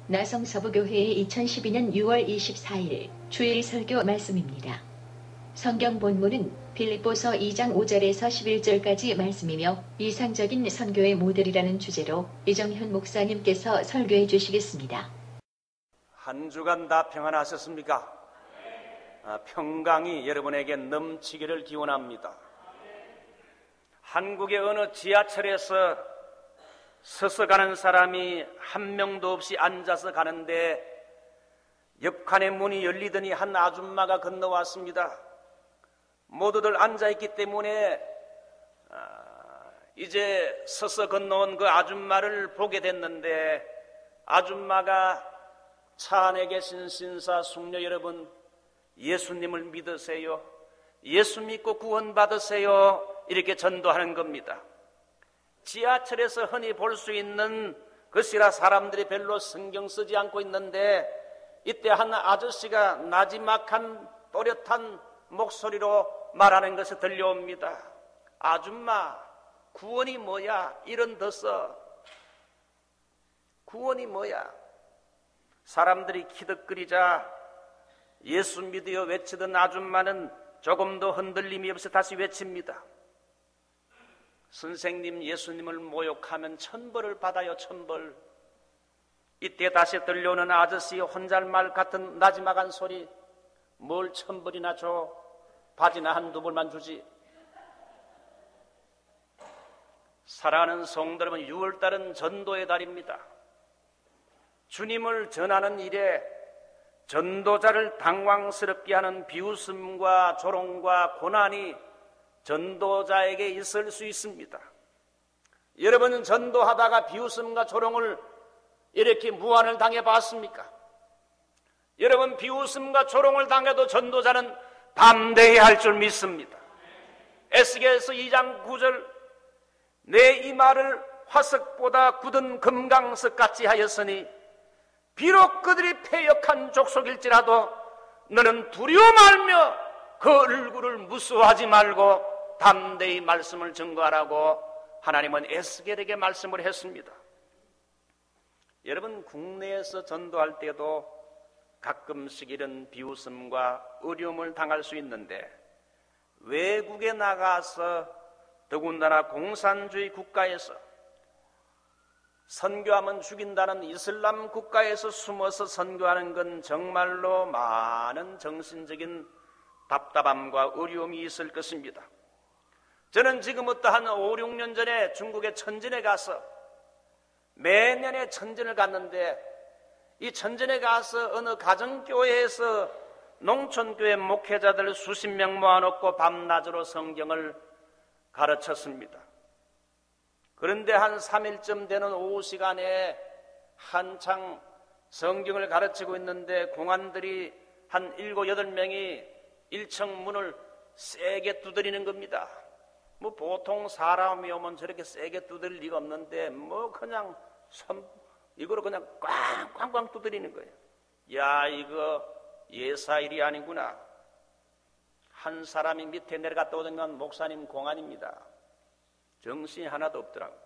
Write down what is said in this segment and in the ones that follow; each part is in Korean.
나성서부교회의 2012년 6월 24일 주일 설교 말씀입니다. 성경 본문은 빌립보서 2장 5절에서 11절까지 말씀이며 이상적인 선교의 모델이라는 주제로 이정현 목사님께서 설교해 주시겠습니다. 한 주간 다 평안하셨습니까? 평강이 여러분에게 넘치기를 기원합니다. 한국의 어느 지하철에서 서서 가는 사람이 한 명도 없이 앉아서 가는데 옆칸의 문이 열리더니 한 아줌마가 건너왔습니다. 모두들 앉아있기 때문에 이제 서서 건너온 그 아줌마를 보게 됐는데, 아줌마가 차 안에 계신 신사 숙녀 여러분, 예수님을 믿으세요, 예수 믿고 구원받으세요, 이렇게 전도하는 겁니다. 지하철에서 흔히 볼 수 있는 것이라 사람들이 별로 신경 쓰지 않고 있는데, 이때 한 아저씨가 나지막한 또렷한 목소리로 말하는 것이 들려옵니다. 아줌마, 구원이 뭐야? 이런 더서 구원이 뭐야? 사람들이 키득거리자 예수 믿으여 외치던 아줌마는 조금도 흔들림이 없이 다시 외칩니다. 선생님, 예수님을 모욕하면 천벌을 받아요, 천벌. 이때 다시 들려오는 아저씨의 혼잣말 같은 나지막한 소리. 뭘 천벌이나 줘? 바지나 한두 벌만 주지. 사랑하는 성도 여러분, 6월달은 전도의 달입니다. 주님을 전하는 일에 전도자를 당황스럽게 하는 비웃음과 조롱과 고난이 전도자에게 있을 수 있습니다. 여러분은 전도하다가 비웃음과 조롱을 이렇게 무한을 당해봤습니까? 여러분, 비웃음과 조롱을 당해도 전도자는 담대히 할 줄 믿습니다. 에스겔서 2장 9절, 내 이마를 화석보다 굳은 금강석 같이 하였으니 비록 그들이 패역한 족속일지라도 너는 두려워 말며 그 얼굴을 무수하지 말고 담대히 말씀을 증거하라고 하나님은 에스겔에게 말씀을 했습니다. 여러분, 국내에서 전도할 때도 가끔씩 이런 비웃음과 어려움을 당할 수 있는데, 외국에 나가서 더군다나 공산주의 국가에서 선교하면 죽인다는 이슬람 국가에서 숨어서 선교하는 건 정말로 많은 정신적인 답답함과 어려움이 있을 것입니다. 저는 지금부터 한 5, 6년 전에 중국의 천진에 가서 매년에 천진을 갔는데, 이 천진에 가서 어느 가정교회에서 농촌교회 목회자들 수십 명 모아놓고 밤낮으로 성경을 가르쳤습니다. 그런데 한 3일쯤 되는 오후 시간에 한창 성경을 가르치고 있는데 공안들이 한 7, 8명이 1층 문을 세게 두드리는 겁니다. 뭐 보통 사람이 오면 저렇게 세게 두드릴 리가 없는데 그냥 이거로 그냥 꽝꽝꽝 두드리는 거예요. 야, 이거 예사일이 아니구나. 한 사람이 밑에 내려갔다 오던 건 목사님 공안입니다. 정신이 하나도 없더라고요.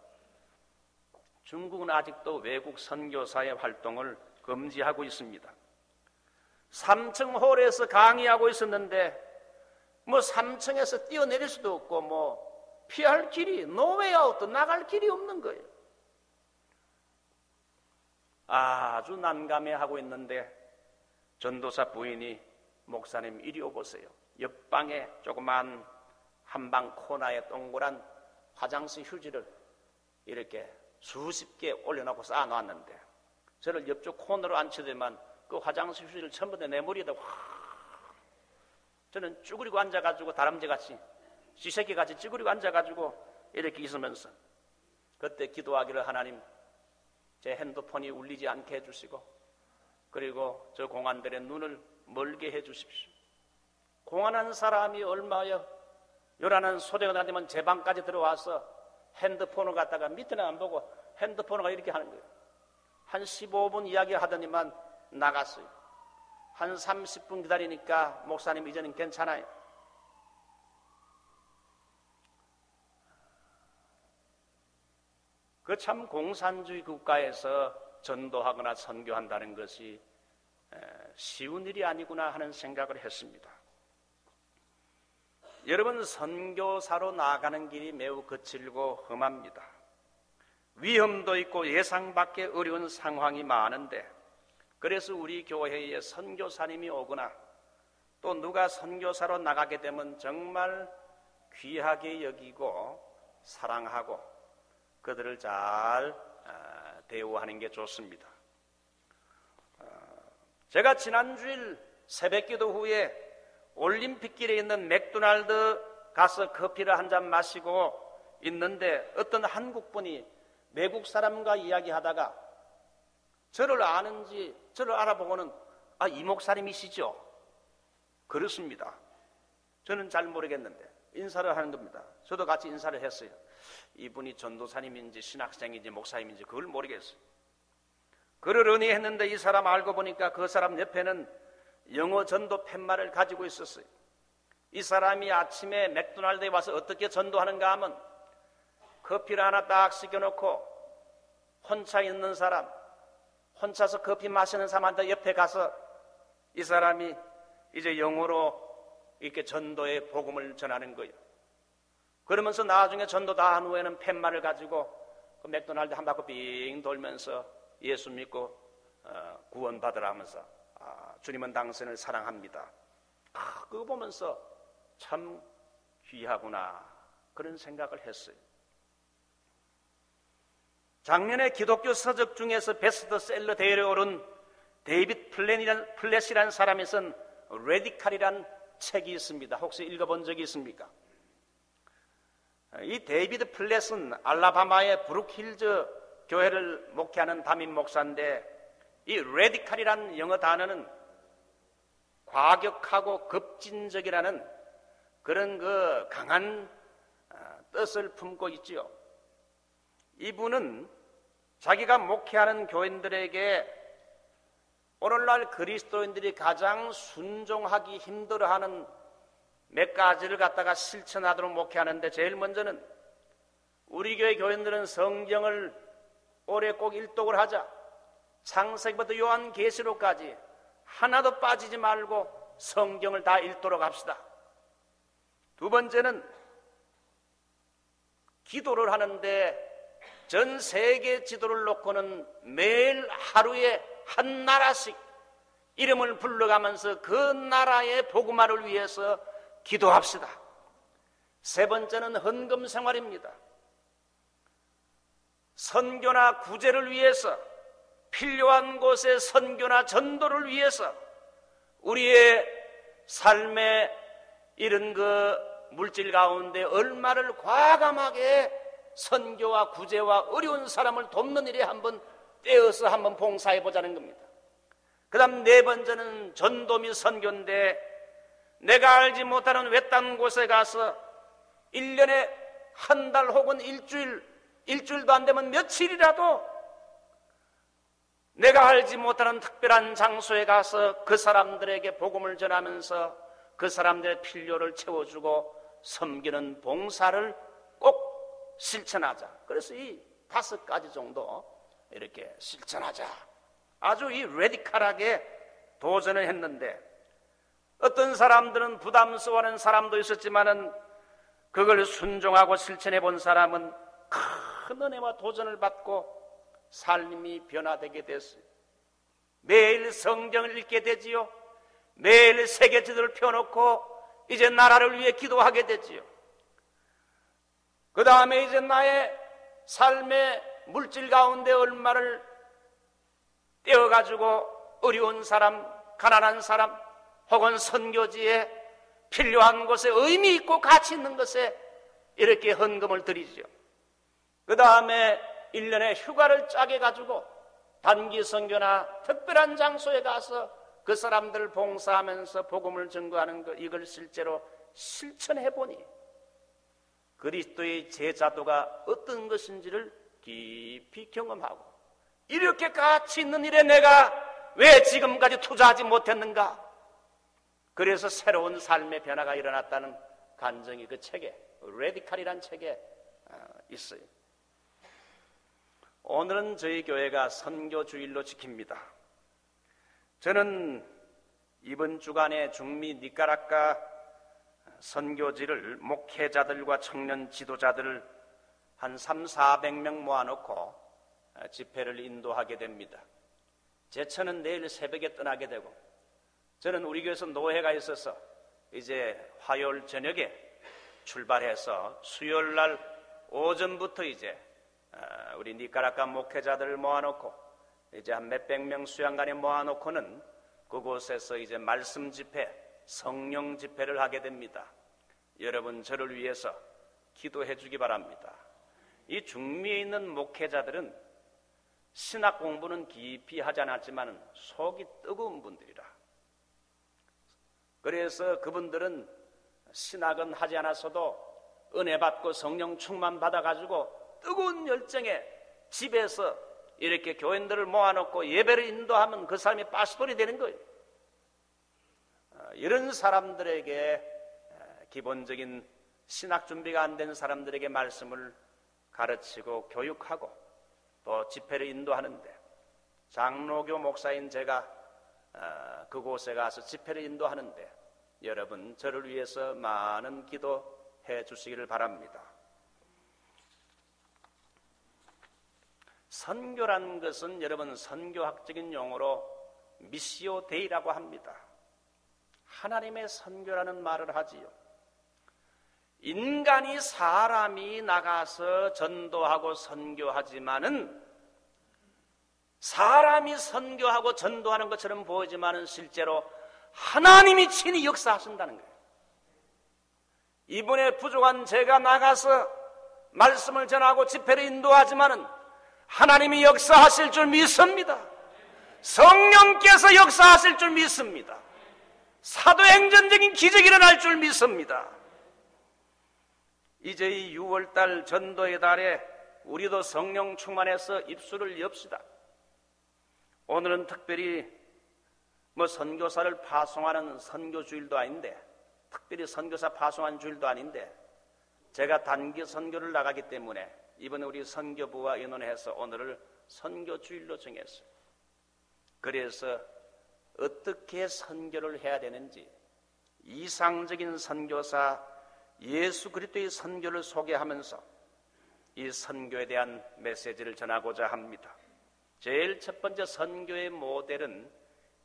중국은 아직도 외국 선교사의 활동을 금지하고 있습니다. 3층 홀에서 강의하고 있었는데 3층에서 뛰어내릴 수도 없고 피할 길이, 노웨이아웃도 나갈 길이 없는 거예요. 아주 난감해하고 있는데 전도사 부인이, 목사님 이리 오보세요. 옆방에 조그만 한방 코너에 동그란 화장실 휴지를 이렇게 수십 개 올려놓고 쌓아놨는데, 저를 옆쪽 코너로 앉히더만 그 화장실 휴지를 전부 다 내 머리에다 저는 쭈그리고 앉아가지고 다람쥐같이, 쥐새끼같이 쭈그리고 앉아가지고 이렇게 있으면서 그때 기도하기를, 하나님 제 핸드폰이 울리지 않게 해주시고, 그리고 저 공안들의 눈을 멀게 해주십시오. 공안한 사람이 얼마여 요란한 소리가 나면 제 방까지 들어와서 핸드폰을 갖다가 밑에는 안 보고 핸드폰을 이렇게 하는 거예요. 한 15분 이야기하더니만 나갔어요. 한 30분 기다리니까 목사님 이제는 괜찮아요. 그 참 공산주의 국가에서 전도하거나 선교한다는 것이 쉬운 일이 아니구나 하는 생각을 했습니다. 여러분, 선교사로 나아가는 길이 매우 거칠고 험합니다. 위험도 있고 예상 밖의 어려운 상황이 많은데, 그래서 우리 교회에 선교사님이 오거나 또 누가 선교사로 나가게 되면 정말 귀하게 여기고 사랑하고 그들을 잘 대우하는 게 좋습니다. 제가 지난주일 새벽기도 후에 올림픽길에 있는 맥도날드 가서 커피를 한 잔 마시고 있는데 어떤 한국분이 외국 사람과 이야기하다가 저를 아는지 저를 알아보고는 이 목사님이시죠? 그렇습니다. 저는 잘 모르겠는데 인사를 하는 겁니다. 저도 같이 인사를 했어요. 이분이 전도사님인지 신학생인지 목사님인지 그걸 모르겠어요. 그러려니 했는데 이 사람 알고 보니까 그 사람 옆에는 영어 전도 팻말을 가지고 있었어요. 이 사람이 아침에 맥도날드에 와서 어떻게 전도하는가 하면 커피를 하나 딱 시켜놓고 혼자 있는 사람, 혼자서 커피 마시는 사람한테 옆에 가서 이 사람이 이제 영어로 이렇게 전도의 복음을 전하는 거예요. 그러면서 나중에 전도 다 한 후에는 팻말을 가지고 그 맥도날드 한 바퀴 빙 돌면서 예수 믿고 구원받으라 하면서 주님은 당신을 사랑합니다. 그거 보면서 참 귀하구나 그런 생각을 했어요. 작년에 기독교 서적 중에서 베스트셀러 대회에 오른 데이빗 플랫이라는 사람이 쓴 레디칼이라는 책이 있습니다. 혹시 읽어본 적이 있습니까? 이 데이비드 플랫은 알라바마의 브룩힐즈 교회를 목회하는 담임 목사인데 이 레디칼이라는 영어 단어는 과격하고 급진적이라는 그런 그 강한 뜻을 품고 있지요. 이분은 자기가 목회하는 교인들에게 오늘날 그리스도인들이 가장 순종하기 힘들어하는 몇 가지를 갖다가 실천하도록 목회하는데, 제일 먼저는 우리 교회 교인들은 성경을 올해 꼭 일독을 하자. 창세기부터 요한계시록까지 하나도 빠지지 말고 성경을 다 읽도록 합시다. 두 번째는 기도를 하는데 전 세계 지도를 놓고는 매일 하루에 한 나라씩 이름을 불러가면서 그 나라의 복음화를 위해서 기도합시다. 세 번째는 헌금 생활입니다. 선교나 구제를 위해서, 필요한 곳에 선교나 전도를 위해서 우리의 삶의 이런 그 물질 가운데 얼마를 과감하게 선교와 구제와 어려운 사람을 돕는 일에 한번 떼어서 한번 봉사해 보자는 겁니다. 그 다음 네 번째는 전도 및 선교인데, 내가 알지 못하는 외딴 곳에 가서 1년에 한 달 혹은 일주일도 안 되면 며칠이라도 내가 알지 못하는 특별한 장소에 가서 그 사람들에게 복음을 전하면서 그 사람들의 필요를 채워주고 섬기는 봉사를 꼭 실천하자. 그래서 이 5가지 정도 이렇게 실천하자. 아주 이 레디칼하게 도전을 했는데, 어떤 사람들은 부담스러워하는 사람도 있었지만은 그걸 순종하고 실천해 본 사람은 큰 은혜와 도전을 받고 삶이 변화되게 됐어요. 매일 성경을 읽게 되지요. 매일 세계 지도를 펴놓고 이제 나라를 위해 기도하게 되지요. 그 다음에 이제 나의 삶의 물질 가운데 얼마를 떼어가지고 어려운 사람, 가난한 사람, 혹은 선교지에 필요한 곳에 의미 있고 가치 있는 것에 이렇게 헌금을 드리죠. 그 다음에 1년에 휴가를 짜게 가지고 단기 선교나 특별한 장소에 가서 그 사람들 봉사하면서 복음을 증거하는 것, 이걸 실제로 실천해 보니 그리스도의 제자도가 어떤 것인지를 깊이 경험하고, 이렇게 가치 있는 일에 내가 왜 지금까지 투자하지 못했는가? 그래서 새로운 삶의 변화가 일어났다는 간증이 그 책에, 레디칼이라는 책에 있어요. 오늘은 저희 교회가 선교 주일로 지킵니다. 저는 이번 주간에 중미 니카라과 선교지를 목회자들과 청년 지도자들을 한 300~400명 모아놓고 집회를 인도하게 됩니다. 제처는 내일 새벽에 떠나게 되고, 저는 우리 교회에서 노회가 있어서 이제 화요일 저녁에 출발해서 수요일 날 오전부터 이제 우리 니카라과 목회자들을 모아놓고 이제 한 몇백 명 수양관에 모아놓고는 그곳에서 이제 말씀 집회, 성령 집회를 하게 됩니다. 여러분, 저를 위해서 기도해 주기 바랍니다. 이 중미에 있는 목회자들은 신학 공부는 깊이 하지 않았지만 속이 뜨거운 분들이라. 그래서 그분들은 신학은 하지 않았어도 은혜 받고 성령 충만 받아가지고 뜨거운 열정에 집에서 이렇게 교인들을 모아놓고 예배를 인도하면 그 사람이 파스토리 되는 거예요. 이런 사람들에게 기본적인 신학 준비가 안 된 사람들에게 말씀을 가르치고 교육하고 또 집회를 인도하는데, 장로교 목사인 제가 그곳에 가서 집회를 인도하는데, 여러분 저를 위해서 많은 기도해 주시기를 바랍니다. 선교라는 것은 여러분 선교학적인 용어로 미시오 데이라고 합니다. 하나님의 선교라는 말을 하지요. 인간이 사람이 나가서 전도하고 선교하지만은, 사람이 선교하고 전도하는 것처럼 보이지만은 실제로 하나님이 친히 역사하신다는 거예요. 이번에 부족한 제가 나가서 말씀을 전하고 집회를 인도하지만은 하나님이 역사하실 줄 믿습니다. 성령께서 역사하실 줄 믿습니다. 사도행전적인 기적이 일어날 줄 믿습니다. 이제 이 6월달 전도의 달에 우리도 성령 충만해서 입술을 엽시다. 오늘은 특별히 선교사를 파송하는 선교주일도 아닌데, 특별히 선교사 파송하는 주일도 아닌데, 제가 단기 선교를 나가기 때문에 이번에 우리 선교부와 의논해서 오늘을 선교주일로 정했어요. 그래서 어떻게 선교를 해야 되는지 이상적인 선교사 예수 그리스도의 선교를 소개하면서 이 선교에 대한 메시지를 전하고자 합니다. 제일 첫 번째 선교의 모델은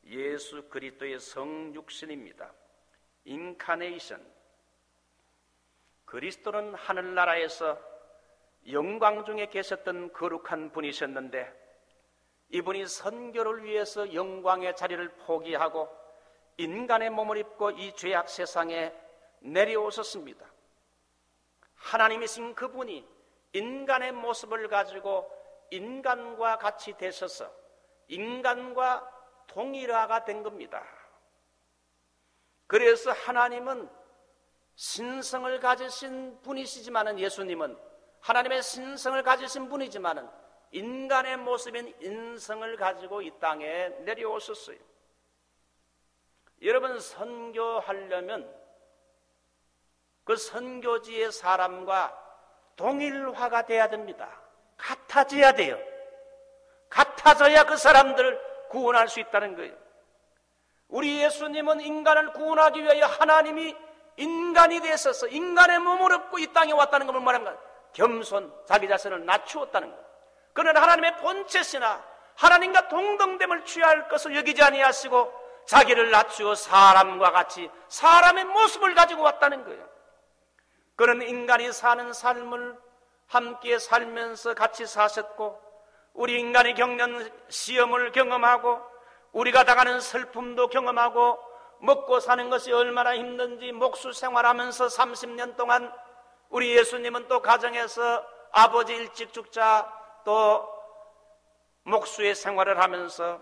예수 그리스도의 성육신입니다. 인카네이션. 그리스도는 하늘나라에서 영광 중에 계셨던 거룩한 분이셨는데, 이분이 선교를 위해서 영광의 자리를 포기하고 인간의 몸을 입고 이 죄악 세상에 내려오셨습니다. 하나님이신 그분이 인간의 모습을 가지고 인간과 같이 되셔서 인간과 동일화가 된 겁니다. 그래서 하나님은 신성을 가지신 분이시지만은, 예수님은 하나님의 신성을 가지신 분이지만은 인간의 모습인 인성을 가지고 이 땅에 내려오셨어요. 여러분, 선교하려면 그 선교지의 사람과 동일화가 돼야 됩니다. 같아져야 돼요. 같아져야 그 사람들을 구원할 수 있다는 거예요. 우리 예수님은 인간을 구원하기 위하여 하나님이 인간이 되셔서 인간의 몸을 입고 이 땅에 왔다는 것을 말합니다. 겸손, 자기 자신을 낮추었다는 것. 그는 하나님의 본체시나 하나님과 동등됨을 취할 것을 여기지 아니하시고 자기를 낮추어 사람과 같이 사람의 모습을 가지고 왔다는 거예요. 그는 인간이 사는 삶을 함께 살면서 같이 사셨고, 우리 인간이 겪는 시험을 경험하고 우리가 당하는 슬픔도 경험하고 먹고 사는 것이 얼마나 힘든지 목수 생활하면서 30년 동안 우리 예수님은 또 가정에서 아버지 일찍 죽자 또 목수의 생활을 하면서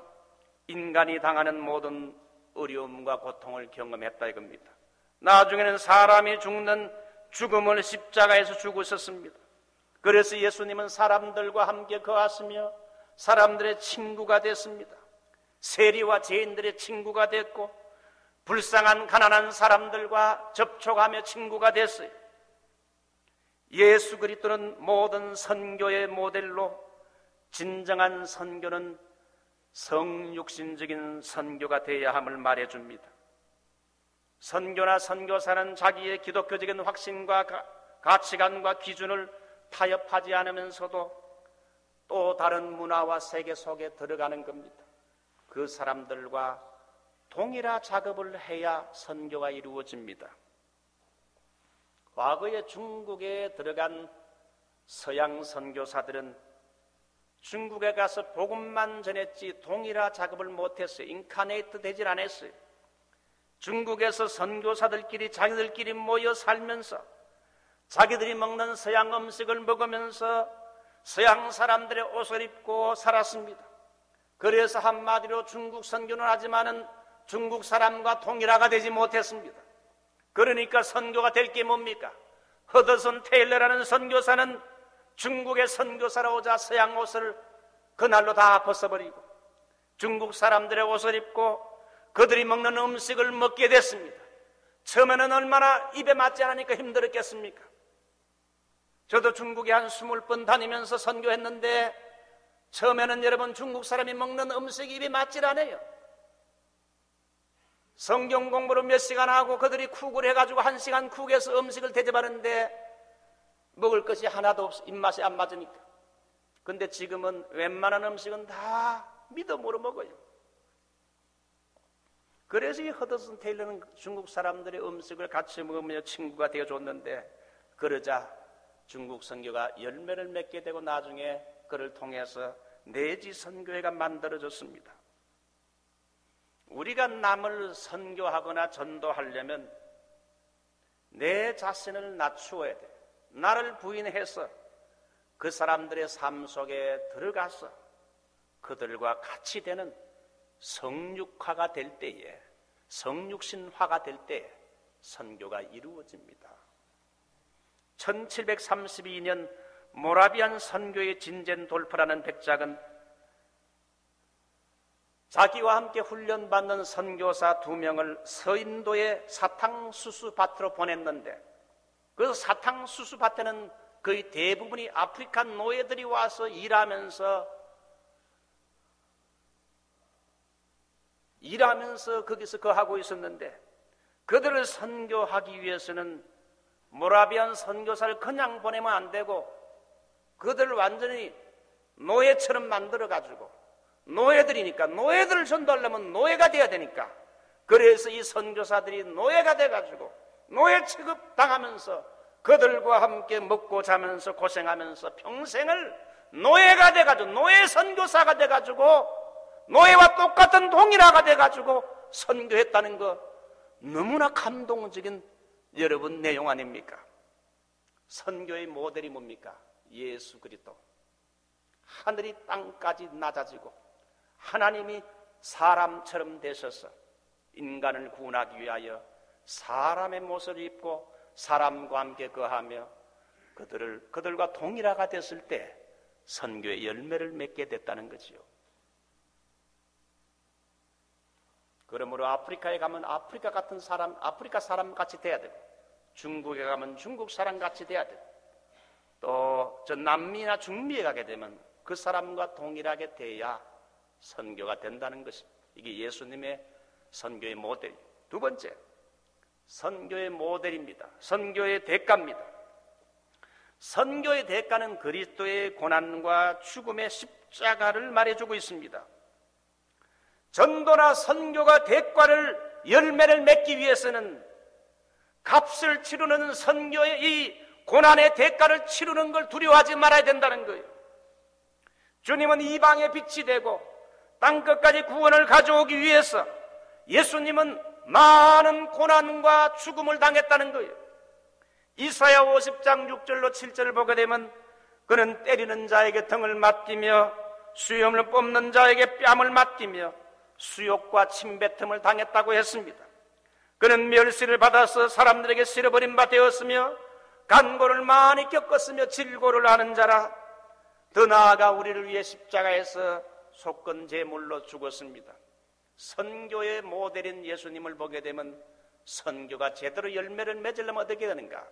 인간이 당하는 모든 어려움과 고통을 경험했다 이겁니다. 나중에는 사람이 죽는 죽음을 십자가에서 죽으셨습니다. 그래서 예수님은 사람들과 함께 거하시며 사람들의 친구가 됐습니다. 세리와 죄인들의 친구가 됐고 불쌍한 가난한 사람들과 접촉하며 친구가 됐어요. 예수 그리스도는 모든 선교의 모델로 진정한 선교는 성육신적인 선교가 되어야 함을 말해줍니다. 선교나 선교사는 자기의 기독교적인 확신과 가치관과 기준을 타협하지 않으면서도 또 다른 문화와 세계 속에 들어가는 겁니다. 그 사람들과 동일한 작업을 해야 선교가 이루어집니다. 과거에 중국에 들어간 서양 선교사들은 중국에 가서 복음만 전했지 동일한 작업을 못했어요. 인카네이트 되질 않았어요. 중국에서 선교사들끼리 자기들끼리 모여 살면서 자기들이 먹는 서양 음식을 먹으면서 서양 사람들의 옷을 입고 살았습니다. 그래서 한마디로 중국 선교는 하지만은 중국 사람과 동일화가 되지 못했습니다. 그러니까 선교가 될 게 뭡니까? 허드슨 테일러라는 선교사는 중국의 선교사로 오자 서양 옷을 그날로 다 벗어버리고 중국 사람들의 옷을 입고 그들이 먹는 음식을 먹게 됐습니다. 처음에는 얼마나 입에 맞지 않으니까 힘들었겠습니까? 저도 중국에 한 20번 다니면서 선교했는데 처음에는 여러분 중국 사람이 먹는 음식이 입에 맞질 않아요. 성경 공부를 몇 시간 하고 그들이 쿡을 해가지고 1시간 쿡에서 음식을 대접하는데 먹을 것이 하나도 없어. 입맛이 안 맞으니까. 근데 지금은 웬만한 음식은 다 믿음으로 먹어요. 그래서 이 허드슨 테일러는 중국 사람들의 음식을 같이 먹으며 친구가 되어줬는데 그러자 중국 선교가 열매를 맺게 되고 나중에 그를 통해서 내지 선교회가 만들어졌습니다. 우리가 남을 선교하거나 전도하려면 내 자신을 낮추어야 돼. 나를 부인해서 그 사람들의 삶 속에 들어가서 그들과 같이 되는 성육화가 될 때에, 성육신화가 될 때에 선교가 이루어집니다. 1732년 모라비안 선교의 진젠돌프라는 백작은 자기와 함께 훈련받는 선교사 2명을 서인도의 사탕수수 밭으로 보냈는데 그 사탕수수 밭에는 거의 대부분이 아프리카 노예들이 와서 일하면서 거기서 거하고 있었는데 그들을 선교하기 위해서는 모라비안 선교사를 그냥 보내면 안 되고 그들을 완전히 노예처럼 만들어가지고 노예들이니까 노예들을 전도하려면 노예가 돼야 되니까 그래서 이 선교사들이 노예가 돼가지고 노예 취급당하면서 그들과 함께 먹고 자면서 고생하면서 평생을 노예가 돼가지고 노예 선교사가 돼가지고 노예와 똑같은 동일화가 돼가지고 선교했다는 거 너무나 감동적인 여러분 내용 아닙니까? 선교의 모델이 뭡니까? 예수 그리스도. 하늘이 땅까지 낮아지고 하나님이 사람처럼 되셔서 인간을 구원하기 위하여 사람의 모습을 입고 사람과 함께 거하며 그들과 동일화가 됐을 때 선교의 열매를 맺게 됐다는 거지요. 그러므로 아프리카에 가면 아프리카 같은 사람, 아프리카 사람 같이 돼야 되고 중국에 가면 중국 사람 같이 돼야 되고 또 저 남미나 중미에 가게 되면 그 사람과 동일하게 돼야 선교가 된다는 것입니다. 이게 예수님의 선교의 모델. 두 번째, 선교의 모델입니다. 선교의 대가입니다. 선교의 대가는 그리스도의 고난과 죽음의 십자가를 말해주고 있습니다. 전도나 선교가 대가를 열매를 맺기 위해서는 값을 치르는 선교의 이 고난의 대가를 치르는 걸 두려워하지 말아야 된다는 거예요. 주님은 이방의 빛이 되고 땅끝까지 구원을 가져오기 위해서 예수님은 많은 고난과 죽음을 당했다는 거예요. 이사야 50장 6절로 7절을 보게 되면 그는 때리는 자에게 등을 맡기며 수염을 뽑는 자에게 뺨을 맡기며 수욕과 침뱉음을 당했다고 했습니다. 그는 멸시를 받아서 사람들에게 쓸어버린 바 되었으며 간고를 많이 겪었으며 질고를 하는 자라. 더 나아가 우리를 위해 십자가에서 속건 제물로 죽었습니다. 선교의 모델인 예수님을 보게 되면 선교가 제대로 열매를 맺으려면 어떻게 되는가?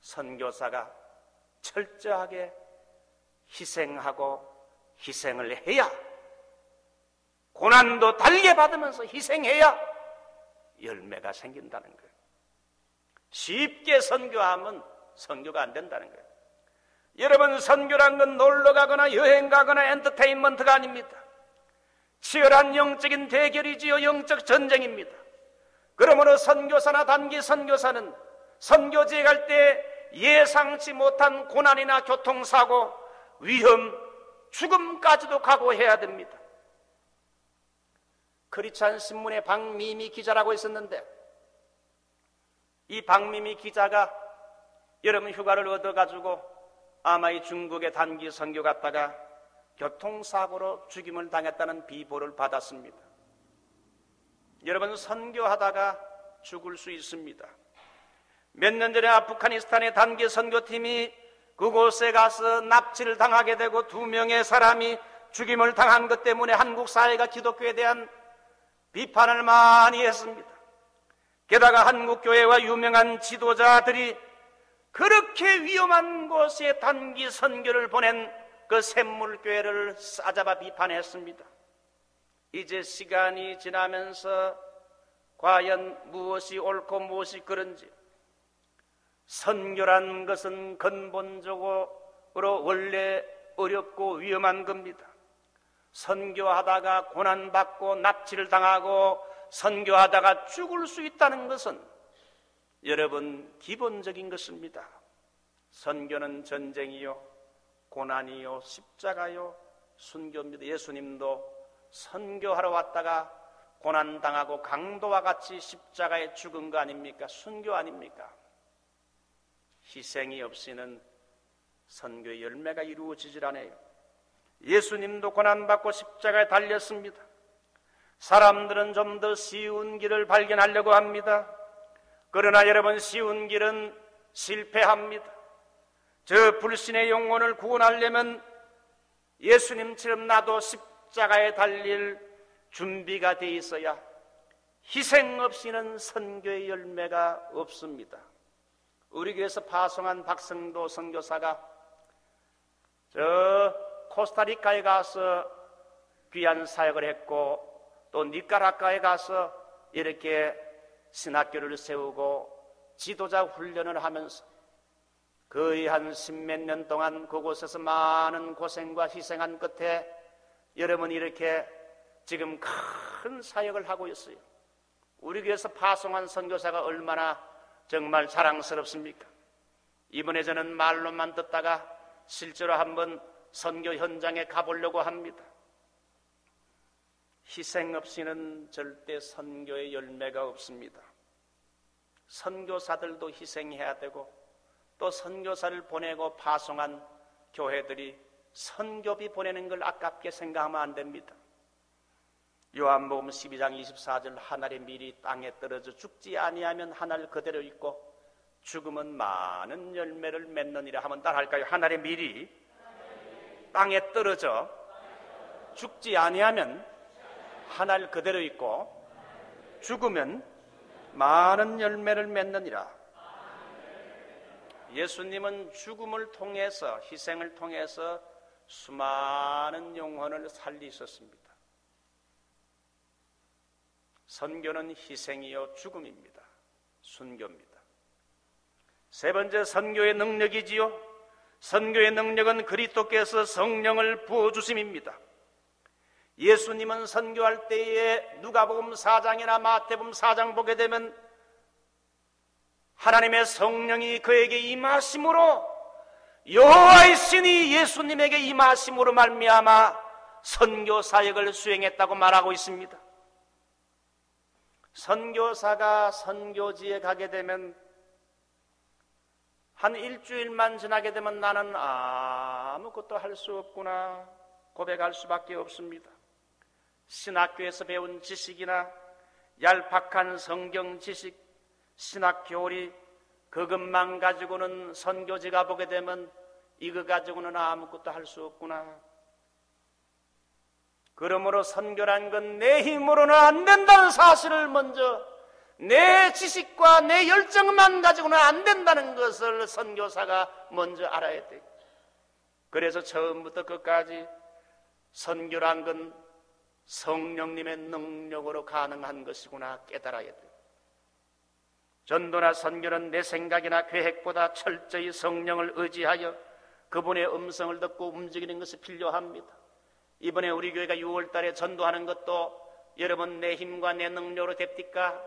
선교사가 철저하게 희생하고 희생을 해야, 고난도 달게 받으면서 희생해야 열매가 생긴다는 거예요. 쉽게 선교하면 선교가 안 된다는 거예요. 여러분, 선교란 건 놀러 가거나 여행 가거나 엔터테인먼트가 아닙니다. 치열한 영적인 대결이지요. 영적 전쟁입니다. 그러므로 선교사나 단기 선교사는 선교지에 갈 때 예상치 못한 고난이나 교통사고, 위험, 죽음까지도 각오해야 됩니다. 크리스찬 신문의 박미미 기자라고 있었는데, 이 박미미 기자가 여러분 휴가를 얻어가지고 아마 이 중국의 단기 선교 갔다가 교통사고로 죽임을 당했다는 비보를 받았습니다. 여러분, 선교하다가 죽을 수 있습니다. 몇 년 전에 아프가니스탄의 단기 선교팀이 그곳에 가서 납치를 당하게 되고 2명의 사람이 죽임을 당한 것 때문에 한국 사회가 기독교에 대한 비판을 많이 했습니다. 게다가 한국 교회와 유명한 지도자들이 그렇게 위험한 곳에 단기 선교를 보낸 그 샘물교회를 싸잡아 비판했습니다. 이제 시간이 지나면서 과연 무엇이 옳고 무엇이 그른지, 선교란 것은 근본적으로 원래 어렵고 위험한 겁니다. 선교하다가 고난받고 납치를 당하고 선교하다가 죽을 수 있다는 것은 여러분 기본적인 것입니다. 선교는 전쟁이요, 고난이요, 십자가요, 순교입니다. 예수님도 선교하러 왔다가 고난당하고 강도와 같이 십자가에 죽은 거 아닙니까? 순교 아닙니까? 희생이 없이는 선교의 열매가 이루어지질 않아요. 예수님도 고난받고 십자가에 달렸습니다. 사람들은 좀 더 쉬운 길을 발견하려고 합니다. 그러나 여러분, 쉬운 길은 실패합니다. 저 불신의 영혼을 구원하려면 예수님처럼 나도 십자가에 달릴 준비가 돼 있어야, 희생 없이는 선교의 열매가 없습니다. 우리 교회에서 파송한 박성도 선교사가 저 코스타리카에 가서 귀한 사역을 했고, 또 니카라과에 가서 이렇게 신학교를 세우고 지도자 훈련을 하면서 거의 한 10몇 년 동안 그곳에서 많은 고생과 희생한 끝에 여러분 이렇게 지금 큰 사역을 하고 있어요. 우리 교회에서 파송한 선교사가 얼마나 정말 자랑스럽습니까? 이번에 저는 말로만 듣다가 실제로 한번 선교 현장에 가보려고 합니다. 희생 없이는 절대 선교의 열매가 없습니다. 선교사들도 희생해야 되고, 또 선교사를 보내고 파송한 교회들이 선교비 보내는 걸 아깝게 생각하면 안 됩니다. 요한복음 12장 24절, 하늘의 밀이 땅에 떨어져 죽지 아니하면 하늘 그대로 있고 죽으면 많은 열매를 맺느니라 하면 따라할까요? 하늘의 밀이 땅에 떨어져 죽지 아니하면 하늘 그대로 있고 죽으면 많은 열매를 맺느니라. 예수님은 죽음을 통해서, 희생을 통해서 수많은 영혼을 살리셨습니다. 선교는 희생이요 죽음입니다. 순교입니다. 세 번째, 선교의 능력이지요. 선교의 능력은 그리스도께서 성령을 부어주심입니다. 예수님은 선교할 때에 누가복음 4장이나 마태복음 4장 보게 되면 하나님의 성령이 그에게 임하심으로, 여호와의 신이 예수님에게 임하심으로 말미암아 선교 사역을 수행했다고 말하고 있습니다. 선교사가 선교지에 가게 되면 한 일주일만 지나게 되면 나는 아무것도 할 수 없구나 고백할 수밖에 없습니다. 신학교에서 배운 지식이나 얄팍한 성경 지식, 신학 교리, 그것만 가지고는 선교지 가보게 되면 이거 가지고는 아무것도 할 수 없구나. 그러므로 선교란 건 내 힘으로는 안 된다는 사실을 먼저, 내 지식과 내 열정만 가지고는 안 된다는 것을 선교사가 먼저 알아야 돼요. 그래서 처음부터 끝까지 선교란 건 성령님의 능력으로 가능한 것이구나 깨달아야 돼요. 전도나 선교는 내 생각이나 계획보다 철저히 성령을 의지하여 그분의 음성을 듣고 움직이는 것이 필요합니다. 이번에 우리 교회가 6월 달에 전도하는 것도 여러분 내 힘과 내 능력으로 됩니까?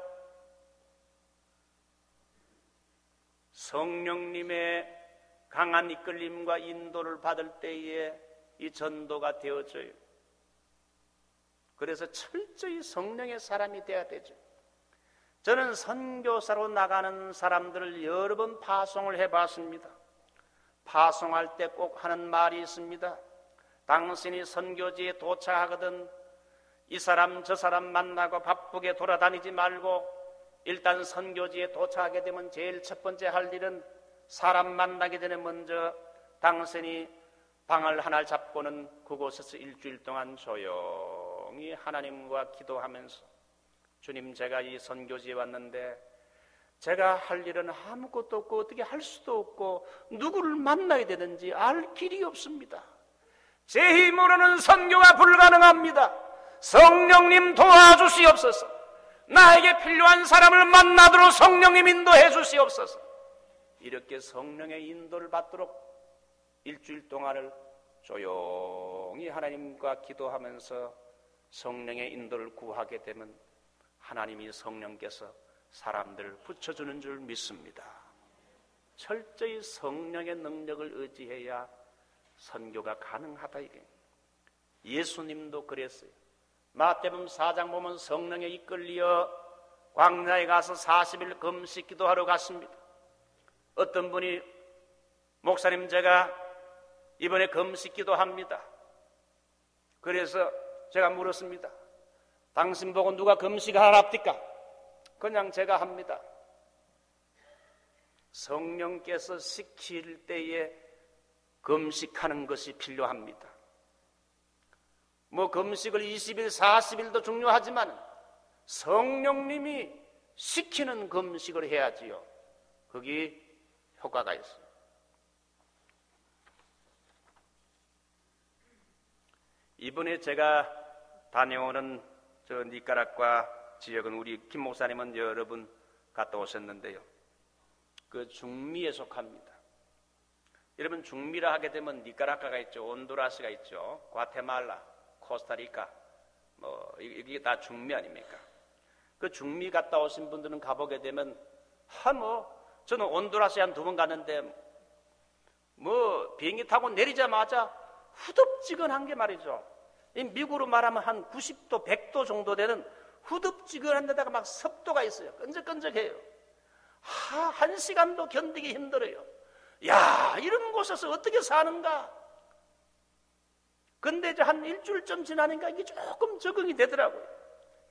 성령님의 강한 이끌림과 인도를 받을 때에 이 전도가 되어져요. 그래서 철저히 성령의 사람이 되어야 되죠. 저는 선교사로 나가는 사람들을 여러 번 파송을 해봤습니다. 파송할 때 꼭 하는 말이 있습니다. 당신이 선교지에 도착하거든 이 사람 저 사람 만나고 바쁘게 돌아다니지 말고 일단 선교지에 도착하게 되면 제일 첫 번째 할 일은 사람 만나기 전에 먼저 당신이 방을 하나 잡고는 그곳에서 일주일 동안 조용히 하나님과 기도하면서 주님, 제가 이 선교지에 왔는데 제가 할 일은 아무것도 없고 어떻게 할 수도 없고 누구를 만나야 되는지 알 길이 없습니다. 제 힘으로는 선교가 불가능합니다. 성령님 도와주시옵소서. 나에게 필요한 사람을 만나도록 성령님 인도해 주시옵소서. 이렇게 성령의 인도를 받도록 일주일 동안을 조용히 하나님과 기도하면서 성령의 인도를 구하게 되면 하나님이 성령께서 사람들을 붙여주는 줄 믿습니다. 철저히 성령의 능력을 의지해야 선교가 가능하다 이게. 예수님도 그랬어요. 마태복음 4장 보면 성령에 이끌려 광야에 가서 40일 금식 기도하러 갔습니다. 어떤 분이 목사님 제가 이번에 금식 기도합니다. 그래서 제가 물었습니다. 당신 보고 누가 금식을 하랍니까? 그냥 제가 합니다. 성령께서 시킬 때에 금식하는 것이 필요합니다. 뭐 금식을 20일, 40일도 중요하지만 성령님이 시키는 금식을 해야지요. 거기 효과가 있어요. 이번에 제가 다녀오는 저 니카라과 지역은 우리 김 목사님은 여러 분 갔다 오셨는데요. 그 중미에 속합니다. 여러분 중미라 하게 되면 니카라과가 있죠, 온두라스가 있죠, 과테말라, 코스타리카, 뭐 이게 다 중미 아닙니까? 그 중미 갔다 오신 분들은 가보게 되면 저는 온두라스에 한 2번 갔는데 뭐 비행기 타고 내리자마자 후덥지근한 게 말이죠. 미국으로 말하면 한 90도, 100도 정도 되는 후덥지근한 데다가 막 습도가 있어요. 끈적끈적해요. 1시간도 견디기 힘들어요. 야, 이런 곳에서 어떻게 사는가? 근데 이제 한 일주일쯤 지나니까 이게 조금 적응이 되더라고요.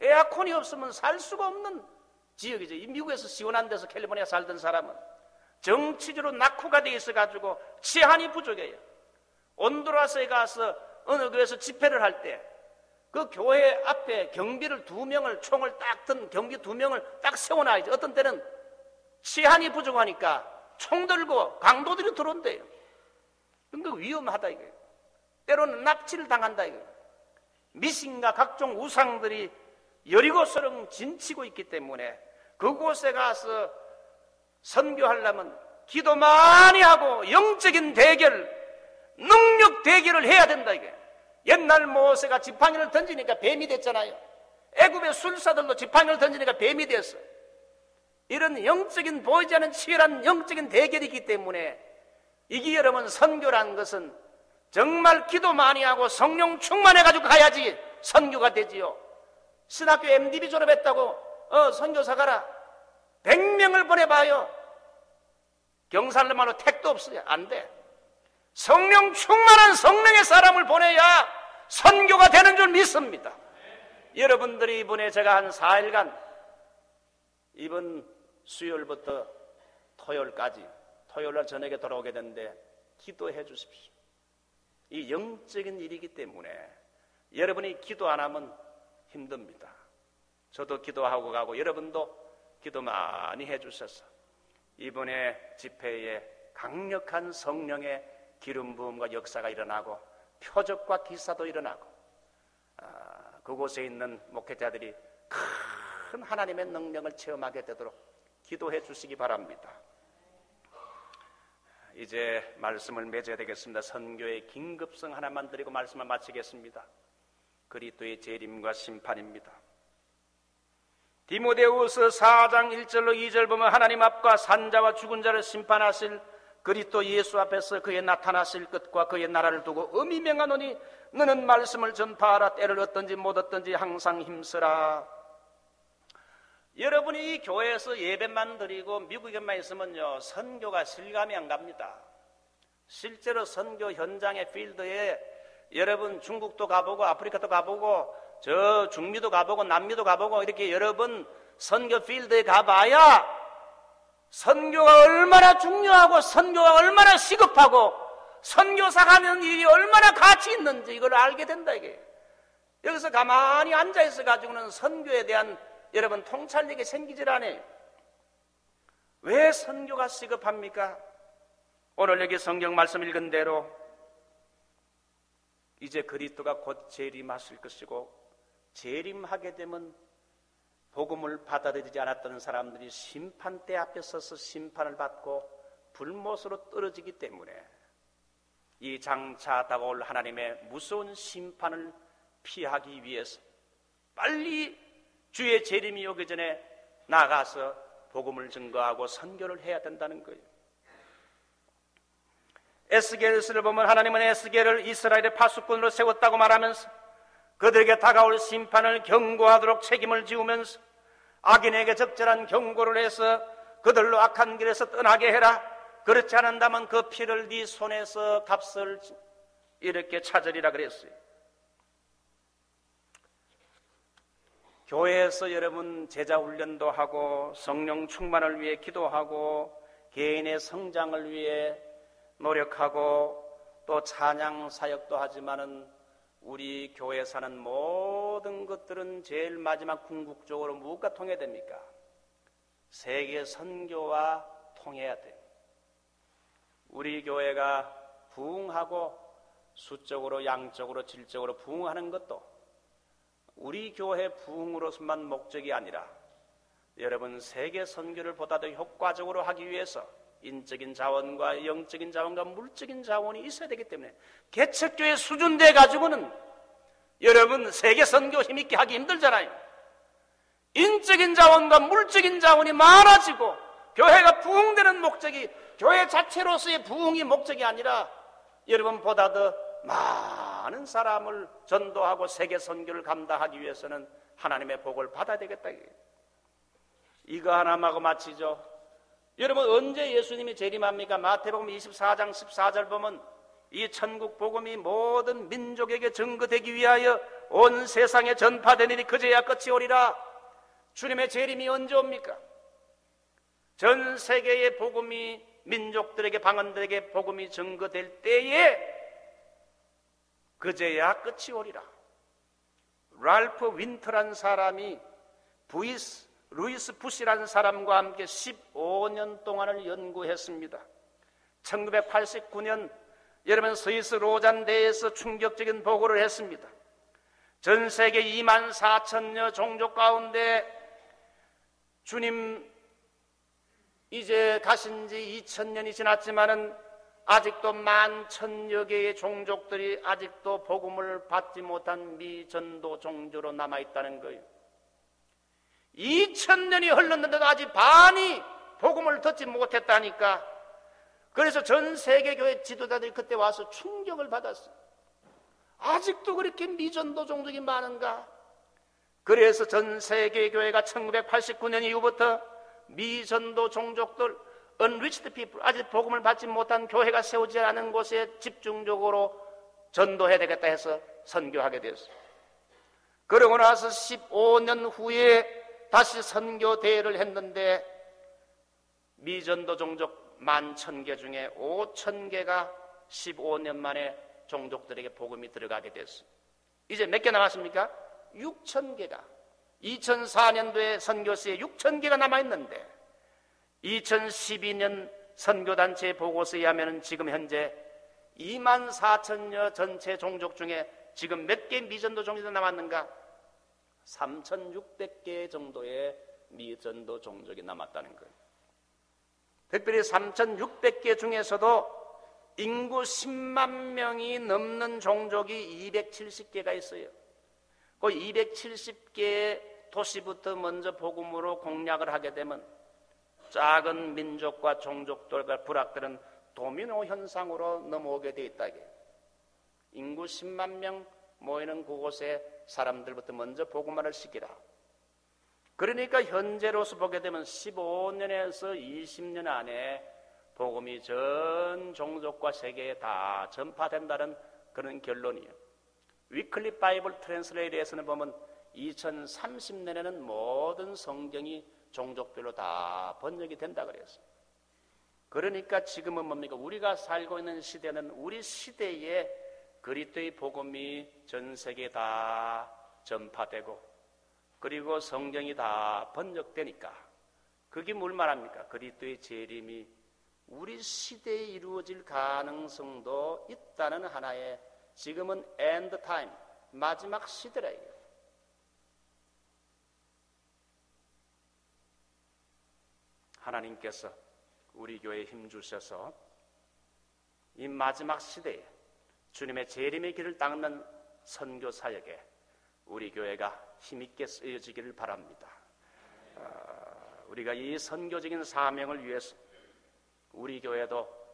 에어컨이 없으면 살 수가 없는 지역이죠. 이 미국에서 시원한 데서 캘리포니아 살던 사람은 정치적으로 낙후가 돼 있어가지고 치안이 부족해요. 온두라스에 가서 어느 교회에서 집회를 할 때 그 교회 앞에 경비를 2명을 총을 딱 든 경비 2명을 딱 세워놔야지. 어떤 때는 치안이 부족하니까 총 들고 강도들이 들어온대요. 그러니까 위험하다 이거예요. 때로는 납치를 당한다 이거예요. 미신과 각종 우상들이 여리고처럼 진치고 있기 때문에 그곳에 가서 선교하려면 기도 많이 하고 영적인 대결, 능력 대결을 해야 된다 이게. 옛날 모세가 지팡이를 던지니까 뱀이 됐잖아요. 애굽의 술사들도 지팡이를 던지니까 뱀이 됐어. 이런 영적인 보이지 않는 치열한 영적인 대결이 있기 때문에 이게 여러분 선교라는 것은 정말 기도 많이 하고 성령 충만해가지고 가야지 선교가 되지요. 신학교 MDB 졸업했다고 선교사 가라 100명을 보내봐요. 경상도말로 택도 없어요. 안 돼. 성령 충만한 성령의 사람을 보내야 선교가 되는 줄 믿습니다. 여러분들이 이번에 제가 한 4일간 이번 수요일부터 토요일까지 토요일날 저녁에 돌아오게 되는데 기도해 주십시오. 이 영적인 일이기 때문에 여러분이 기도 안 하면 힘듭니다. 저도 기도하고 가고 여러분도 기도 많이 해 주셔서 이번에 집회에 강력한 성령의 기름 부음과 역사가 일어나고 표적과 기사도 일어나고 그곳에 있는 목회자들이 큰 하나님의 능력을 체험하게 되도록 기도해 주시기 바랍니다. 이제 말씀을 맺어야 되겠습니다. 선교의 긴급성 하나만 드리고 말씀을 마치겠습니다. 그리스도의 재림과 심판입니다. 디모데후서 4장 1절로 2절 보면 하나님 앞과 산자와 죽은 자를 심판하실 그리스도 예수 앞에서 그의 나타나실 것과 그의 나라를 두고 엄히 명하노니 너는 말씀을 전파하라. 때를 얻든지 못 얻든지 항상 힘쓰라. 여러분이 이 교회에서 예배만 드리고 미국에만 있으면요, 선교가 실감이 안 갑니다. 실제로 선교 현장의 필드에 여러분 중국도 가보고 아프리카도 가보고 저 중미도 가보고 남미도 가보고 이렇게 여러분 선교 필드에 가봐야 선교가 얼마나 중요하고 선교가 얼마나 시급하고 선교사가 하는 일이 얼마나 가치 있는지 이걸 알게 된다 이게. 여기서 가만히 앉아있어 가지고는 선교에 대한 여러분 통찰력이 생기질 않아요. 왜 선교가 시급합니까? 오늘 여기 성경 말씀 읽은 대로 이제 그리스도가 곧 재림하실 것이고 재림하게 되면 복음을 받아들이지 않았던 사람들이 심판대 앞에 서서 심판을 받고 불못으로 떨어지기 때문에 이 장차 다가올 하나님의 무서운 심판을 피하기 위해서 빨리 주의 재림이 오기 전에 나가서 복음을 증거하고 선교를 해야 된다는 거예요. 에스겔서를 보면 하나님은 에스겔을 이스라엘의 파수꾼으로 세웠다고 말하면서 그들에게 다가올 심판을 경고하도록 책임을 지우면서 악인에게 적절한 경고를 해서 그들로 악한 길에서 떠나게 해라. 그렇지 않는다면 그 피를 네 손에서 값을 이렇게 찾으리라 그랬어요. 교회에서 여러분 제자 훈련도 하고 성령 충만을 위해 기도하고 개인의 성장을 위해 노력하고 또 찬양 사역도 하지만은 우리 교회 사는 모든 것들은 제일 마지막 궁극적으로 무엇과 통해야 됩니까? 세계 선교와 통해야 돼요. 우리 교회가 부흥하고 수적으로 양적으로 질적으로 부흥하는 것도 우리 교회 부흥으로서만 목적이 아니라 여러분 세계 선교를 보다 더 효과적으로 하기 위해서 인적인 자원과 영적인 자원과 물적인 자원이 있어야 되기 때문에 개척교회 수준 돼 가지고는 여러분 세계 선교 힘있게 하기 힘들잖아요. 인적인 자원과 물적인 자원이 많아지고 교회가 부흥되는 목적이 교회 자체로서의 부흥이 목적이 아니라 여러분보다 더 많은 사람을 전도하고 세계 선교를 감당하기 위해서는 하나님의 복을 받아야 되겠다. 이거 하나만 하고 마치죠. 여러분 언제 예수님이 재림합니까? 마태복음 24장 14절 보면 이 천국 복음이 모든 민족에게 증거되기 위하여 온 세상에 전파되니니 그제야 끝이 오리라. 주님의 재림이 언제 옵니까? 전 세계의 복음이 민족들에게 방언들에게 복음이 증거될 때에 그제야 끝이 오리라. 랄프 윈터라는 사람이 루이스 부시라는 사람과 함께 15년 동안을 연구했습니다. 1989년 여러분 스위스 로잔대에서 충격적인 보고를 했습니다. 전 세계 24,000여 종족 가운데 주님 이제 가신 지 2000년이 지났지만은 아직도 11,000여 개의 종족들이 아직도 복음을 받지 못한 미전도 종교로 남아있다는 거예요. 2000년이 흘렀는데도 아직 반이 복음을 듣지 못했다니까. 그래서 전 세계 교회 지도자들이 그때 와서 충격을 받았어요. 아직도 그렇게 미전도 종족이 많은가? 그래서 전 세계 교회가 1989년 이후부터 미전도 종족들, unreached people, 아직 복음을 받지 못한 교회가 세우지 않은 곳에 집중적으로 전도해야 되겠다 해서 선교하게 됐어요. 그러고 나서 15년 후에 다시 선교 대회를 했는데 미전도 종족 11,000개 중에 5,000개가 15년 만에 종족들에게 복음이 들어가게 됐어요. 이제 몇 개 남았습니까? 6,000개가 2004년도에 선교시에 6,000개가 남아있는데 2012년 선교단체 보고서에 하면 지금 현재 24,000여 전체 종족 중에 지금 몇 개 미전도 종족이 남았는가? 3,600개 정도의 미전도 종족이 남았다는 거예요. 특별히 3,600개 중에서도 인구 10만 명이 넘는 종족이 270개가 있어요. 그 270개의 도시부터 먼저 복음으로 공략을 하게 되면 작은 민족과 종족들과 부락들은 도미노 현상으로 넘어오게 돼 있다. 인구 10만 명 모이는 그곳에 사람들부터 먼저 복음화를 시키라. 그러니까 현재로서 보게 되면 15년에서 20년 안에 복음이 전 종족과 세계에 다 전파된다는 그런 결론이에요. 위클리 바이블 트랜스레이트에서는 보면 2030년에는 모든 성경이 종족별로 다 번역이 된다 그랬어요. 그러니까 지금은 뭡니까? 우리가 살고 있는 시대는 우리 시대에 그리스도의 복음이 전 세계에 다 전파되고 그리고 성경이 다 번역되니까 그게 뭘 말합니까? 그리스도의 재림이 우리 시대에 이루어질 가능성도 있다는 하나의 지금은 엔드 타임, 마지막 시대라 이거예요. 하나님께서 우리 교회에 힘주셔서 이 마지막 시대에 주님의 재림의 길을 닦는 선교 사역에 우리 교회가 힘있게 쓰여지기를 바랍니다. 우리가 이 선교적인 사명을 위해서 우리 교회도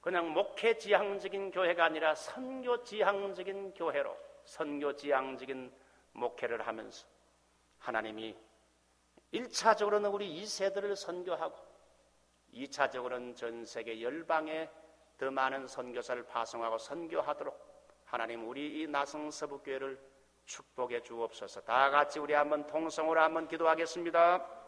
그냥 목회 지향적인 교회가 아니라 선교 지향적인 교회로 선교 지향적인 목회를 하면서 하나님이 1차적으로는 우리 2세들을 선교하고 2차적으로는 전 세계 열방에 더 많은 선교사를 파송하고 선교하도록 하나님 우리 이 나성서북교회를 축복해 주옵소서. 다 같이 우리 한번 통성으로 한번 기도하겠습니다.